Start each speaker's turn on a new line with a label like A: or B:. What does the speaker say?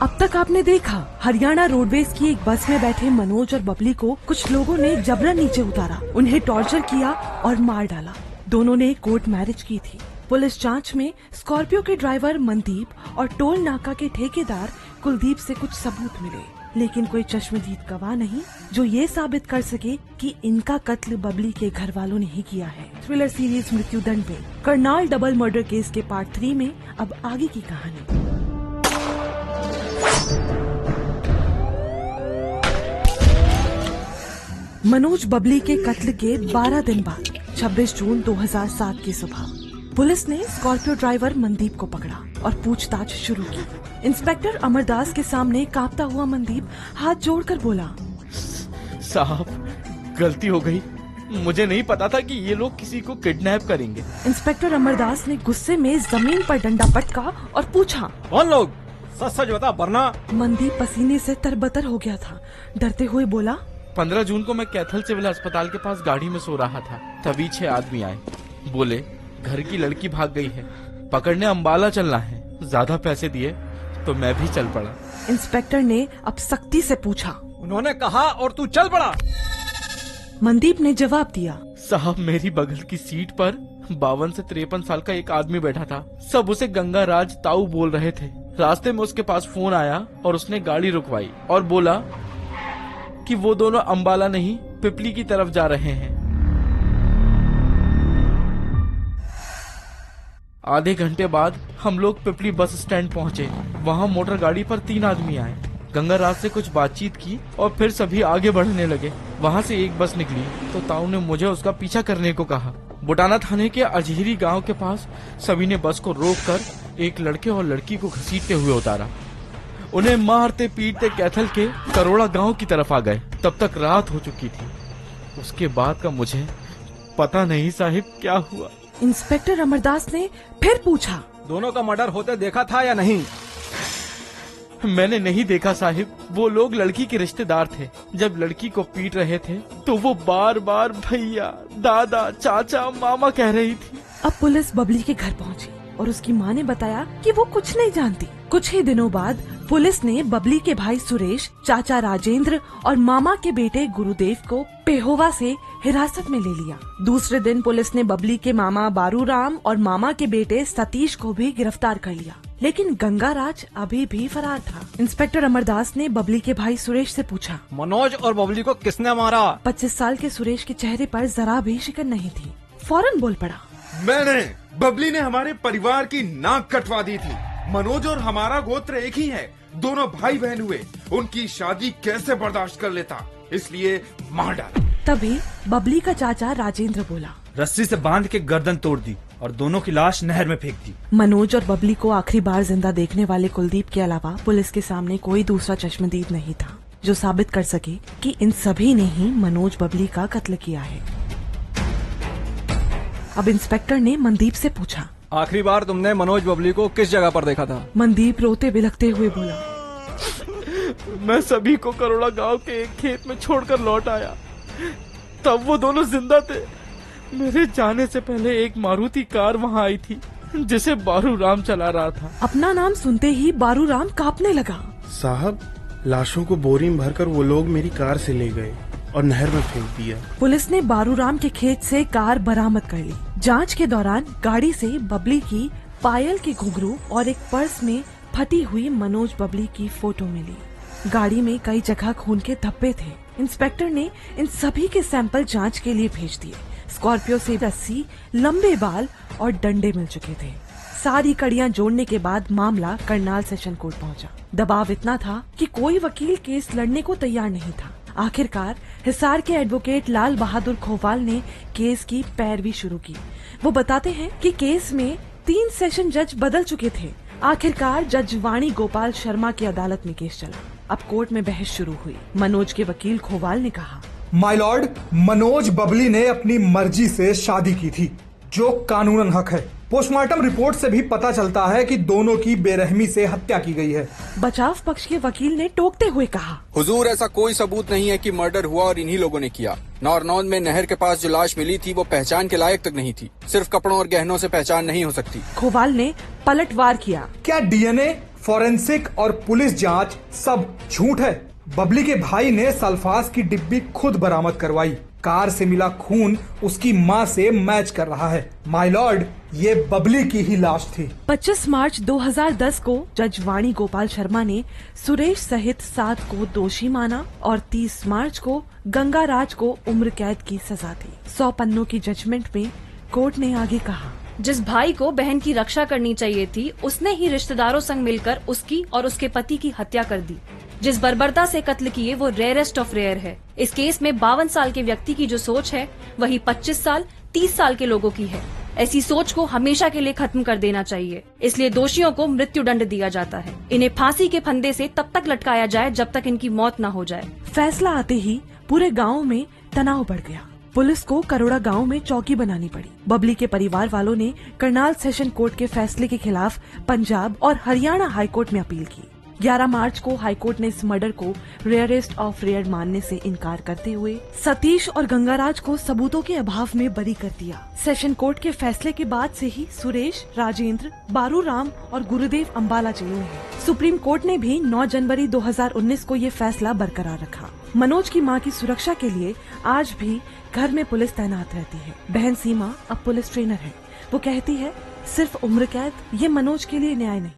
A: अब तक आपने देखा, हरियाणा रोडवेज की एक बस में बैठे मनोज और बबली को कुछ लोगों ने जबरन नीचे उतारा, उन्हें टॉर्चर किया और मार डाला। दोनों ने कोर्ट मैरिज की थी। पुलिस जांच में स्कॉर्पियो के ड्राइवर मनदीप और टोल नाका के ठेकेदार कुलदीप से कुछ सबूत मिले, लेकिन कोई चश्मदीद गवाह नहीं जो ये साबित कर सके कि इनका कत्ल बबली के घर वालों ने ही किया है। थ्रिलर सीरीज मृत्युदंड में करनाल डबल मर्डर केस के पार्ट 3 में अब आगे की कहानी। मनोज बबली के कत्ल के 12 दिन बाद 26 जून 2007 की सुबह पुलिस ने स्कॉर्पियो ड्राइवर मनदीप को पकड़ा और पूछताछ शुरू की। इंस्पेक्टर अमरदास के सामने कांपता हुआ मनदीप हाथ जोड़कर बोला,
B: साहब गलती हो गई, मुझे नहीं पता था कि ये लोग किसी को किडनैप करेंगे।
A: इंस्पेक्टर अमरदास ने गुस्से में जमीन पर डंडा पटका और पूछा,
C: कौन लोग? सच सच बता वरना।
A: मनदीप पसीने से तरबतर हो गया था। डरते हुए बोला,
B: 15 जून को मैं कैथल सिविल अस्पताल के पास गाड़ी में सो रहा था, तभी 6 आदमी आए। बोले घर की लड़की भाग गई है, पकड़ने अंबाला चलना है। ज्यादा पैसे दिए तो मैं भी चल पड़ा।
A: इंस्पेक्टर ने अब सख्ती से पूछा,
C: उन्होंने कहा और तू चल पड़ा?
A: मनदीप ने जवाब दिया,
B: साहब मेरी बगल की सीट पर 52 से 53 साल का एक आदमी बैठा था। सब उसे गंगाराज ताऊ बोल रहे थे। रास्ते में उसके पास फोन आया और उसने गाड़ी रुकवाई और बोला कि वो दोनों अंबाला नहीं पिपली की तरफ जा रहे हैं। आधे घंटे बाद हम लोग पिपली बस स्टैंड पहुंचे। वहां मोटर गाड़ी पर 3 आदमी आए। गंगाराज से कुछ बातचीत की और फिर सभी आगे बढ़ने लगे। वहां से एक बस निकली तो ताऊ ने मुझे उसका पीछा करने को कहा। बुटाना थाने के अजहिरी गांव के पास सभी ने बस को रोककर एक लड़के और लड़की को घसीटते हुए उतारा। उन्हें मारते पीटते कैथल के करोड़ा गांव की तरफ आ गए। तब तक रात हो चुकी थी। उसके बाद का मुझे पता नहीं साहिब क्या हुआ।
A: इंस्पेक्टर अमरदास ने फिर पूछा,
C: दोनों का मर्डर होते देखा था या नहीं?
B: मैंने नहीं देखा साहिब। वो लोग लड़की के रिश्तेदार थे। जब लड़की को पीट रहे थे तो वो बार बार भैया, दादा, चाचा, मामा कह रही थी।
A: अब पुलिस बबली के घर पहुंची और उसकी मां ने बताया कि वो कुछ नहीं जानती। कुछ ही दिनों बाद पुलिस ने बबली के भाई सुरेश, चाचा राजेंद्र और मामा के बेटे गुरुदेव को पेहोवा से हिरासत में ले लिया। दूसरे दिन पुलिस ने बबली के मामा बारूराम और मामा के बेटे सतीश को भी गिरफ्तार कर लिया, लेकिन गंगाराज अभी भी फरार था। इंस्पेक्टर अमरदास ने बबली के भाई सुरेश से पूछा,
C: मनोज और बबली को किसने मारा?
A: 25 साल के सुरेश के चेहरे पर जरा भी शिकन नहीं थी। फौरन बोल पड़ा,
D: मैंने। बबली ने हमारे परिवार की नाक कटवा दी थी। मनोज और हमारा गोत्र एक ही है, दोनों भाई बहन हुए। उनकी शादी कैसे बर्दाश्त कर लेता, इसलिए मार डाला।
A: तभी बबली का चाचा राजेंद्र बोला,
E: रस्सी से बांध के गर्दन तोड़ दी और दोनों की लाश नहर में फेंक दी।
A: मनोज और बबली को आखिरी बार जिंदा देखने वाले कुलदीप के अलावा पुलिस के सामने कोई दूसरा चश्मदीद नहीं था जो साबित कर सके कि इन सभी ने ही मनोज बबली का कत्ल किया है। अब इंस्पेक्टर ने मनदीप से पूछा,
C: आखिरी बार तुमने मनोज बबली को किस जगह पर देखा था?
A: मनदीप रोते बिलखते हुए बोला,
B: मैं सभी को करोड़ा गांव के एक खेत में छोड़कर लौट आया। तब वो दोनों जिंदा थे। मेरे जाने से पहले एक मारुति कार वहां आई थी जिसे बारूराम चला रहा था।
A: अपना नाम सुनते ही बारूराम कांपने लगा।
D: साहब लाशों को बोरी में भरकर वो लोग मेरी कार से ले गए और नहर में फेंक दिया।
A: पुलिस ने बारूराम के खेत से कार बरामद कर ली। जांच के दौरान गाड़ी से बबली की पायल के घुंघरू और एक पर्स में फटी हुई मनोज बबली की फोटो मिली। गाड़ी में कई जगह खून के धब्बे थे। इंस्पेक्टर ने इन सभी के सैंपल जांच के लिए भेज दिए। स्कॉर्पियो से रस्सी, लंबे बाल और डंडे मिल चुके थे। सारी कड़ियां जोड़ने के बाद मामला करनाल सेशन कोर्ट पहुंचा। दबाव इतना था कि कोई वकील केस लड़ने को तैयार नहीं था। आखिरकार हिसार के एडवोकेट लाल बहादुर खोवाल ने केस की पैरवी शुरू की। वो बताते हैं कि केस में 3 सेशन जज बदल चुके थे। आखिरकार जज वाणी गोपाल शर्मा की अदालत में केस चला। अब कोर्ट में बहस शुरू हुई। मनोज के वकील खोवाल ने कहा,
F: माय लॉर्ड, मनोज बबली ने अपनी मर्जी से शादी की थी, जो कानूनन हक है। पोस्टमार्टम रिपोर्ट से भी पता चलता है कि दोनों की बेरहमी से हत्या की गई है।
A: बचाव पक्ष के वकील ने टोकते हुए कहा,
G: हुजूर ऐसा कोई सबूत नहीं है कि मर्डर हुआ और इन्हीं लोगों ने किया। नौरनौंद में नहर के पास जो लाश मिली थी वो पहचान के लायक तक नहीं थी। सिर्फ कपड़ों और गहनों से पहचान नहीं हो सकती।
A: खोवाल ने पलटवार किया।
F: क्या डीएनए, फॉरेंसिक और पुलिस जांच सब झूठ है। बबली के भाई ने सल्फास की डिब्बी खुद बरामद करवाई। कार से मिला खून उसकी मां से मैच कर रहा है। माय लॉर्ड, ये बबली की ही लाश थी।
A: 25 मार्च 2010 को जज वाणी गोपाल शर्मा ने सुरेश सहित 7 को दोषी माना और 30 मार्च को गंगाराज को उम्र कैद की सजा दी। 100 पन्नों की जजमेंट में कोर्ट ने आगे कहा,
H: जिस भाई को बहन की रक्षा करनी चाहिए थी, उसने ही रिश्तेदारों संग मिलकर उसकी और उसके पति की हत्या कर दी। जिस बर्बरता से कत्ल किए वो रेयरेस्ट ऑफ रेयर है। इस केस में 52 साल के व्यक्ति की जो सोच है वही 25 साल 30 साल के लोगों की है। ऐसी सोच को हमेशा के लिए खत्म कर देना चाहिए। इसलिए दोषियों को मृत्यु दंड दिया जाता है। इन्हें फांसी के फंदे से तब तक लटकाया जाए जब तक इनकी मौत न हो जाए।
A: फैसला आते ही पूरे गांव में तनाव बढ़ गया। पुलिस को करोड़ा गांव में चौकी बनानी पड़ी। बबली के परिवार वालों ने करनाल सेशन कोर्ट के फैसले के खिलाफ पंजाब और हरियाणा हाईकोर्ट में अपील की। 11 मार्च को हाईकोर्ट ने इस मर्डर को रेयरेस्ट ऑफ रेयर मानने से इनकार करते हुए सतीश और गंगाराज को सबूतों के अभाव में बरी कर दिया। सेशन कोर्ट के फैसले के बाद से ही सुरेश, राजेंद्र, बारूराम और गुरुदेव अम्बाला जेल में हैं। सुप्रीम कोर्ट ने भी 9 जनवरी 2019 को ये फैसला बरकरार रखा। मनोज की मां की सुरक्षा के लिए आज भी घर में पुलिस तैनात रहती है। बहन सीमा अब पुलिस ट्रेनर है। वो कहती है, सिर्फ उम्र कैद ये मनोज के लिए न्याय नहीं।